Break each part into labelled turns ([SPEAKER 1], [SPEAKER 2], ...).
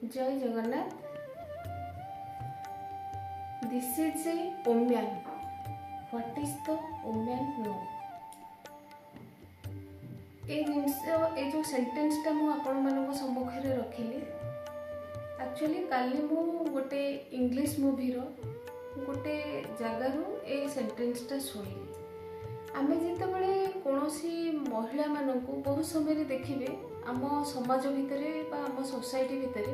[SPEAKER 1] जय Jagannath. This is a woman. What is the woman नो? ए जो सेंटेंसटा मु आपण मानक सम्मुख रे रखिली। एक्चुअली काली मु गोटे इंग्लिश मूवी रो गोटे जगारू ए सेंटेंसटा शुणिली। आमे जितेबले कौनसी महिला मानक बहुत समय देखिए आम समाज भितरे बा आम सोसाइटी भितरे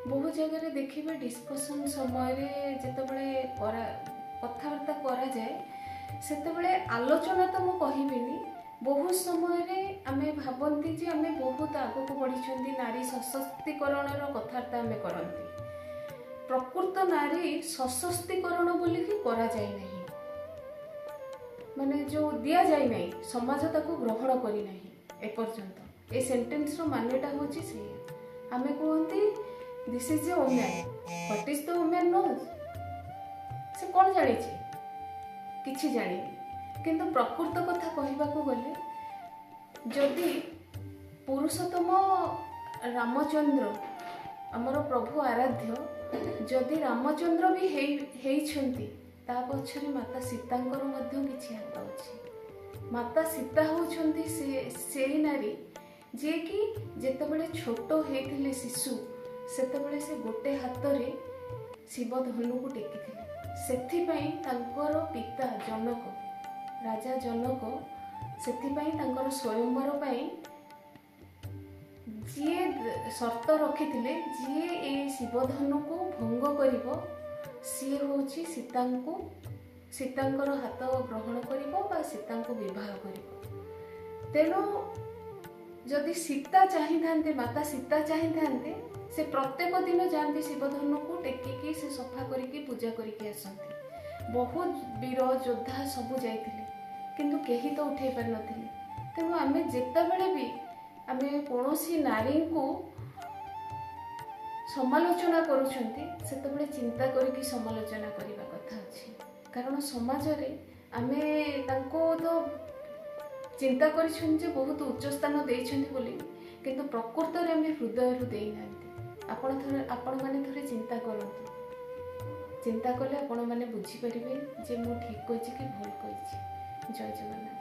[SPEAKER 1] बहु जगह देखिए डिस्कशन समय जितेबले कथबार्ता करा जाए सेतेबले आलोचना तो मु कहबिनी बहुत समय आमे भावती जे आमे बहुत आगक बढ़ी नारी सशक्तिकरण कथबार्ता आमे करती। प्रकृत नारी सशक्तिकरण बोलिकी करा जाए नहीं, माने जो दिया जाए नहीं समाज ताको ग्रहण करी नहीं एपर्यंत। ए सेंटेंस रो मानेटा होची से आमे कहंती this is a women. What is the women नोज? से कौन जानी किछि जानी, किंतु प्रकृत कथा कहबा को गले जदि पुरुषोत्तम रामचंद्र हमर प्रभु आराध्य जदि रामचंद्र भी हेइछंती ता पछरे माता सीतांकर मध्य किछि हाथ अछि। माता सीता होउछंती से नारी जे कि जेतेबेले छोट हेतिले शिशु सेतेबेले से गोटे हाथ रे शिव धनु को टेकिथिले। सेथिपई तांकर पिता जनक राजा जनक सेथिपई तांकर स्वयंवर पई जे शर्त रखिथिले जे ए शिव धनु को भंग करिवो सी होची सीतांकर हाथ ग्रहण करिवो बा सीतांको विवाह करिवो। तेनो जदि सीता चाहि थांते माता सीता चाहि थांते से प्रत्येक दिन जानती शिवधनु को टेकिकी से सफा करिकी पूजा करिकी आसंती। बहुत वीर योद्धा सबु जाइथिले किंतु केही तो उठै पार नथिले। तेणु आमे जेतेबेले भी आमे कोनोसी नारी को समालोचना करुछंती सेतेबेले चिंता करिकी समालोचना करिबा कथा अछि। कारण समाज रे आमे तांको तो चिंता करिछन जे बहुत उच्च स्थान देइछन्ती बोली किंतु प्रकृत रे आमे हृदय रु देइ नांती। आपण माने थोड़े चिंता करंतु। चिंता कले आपण माने बुझी परिबे जे मु ठीक कहिछि कि भूल कहिछि। जय जगन्नाथ।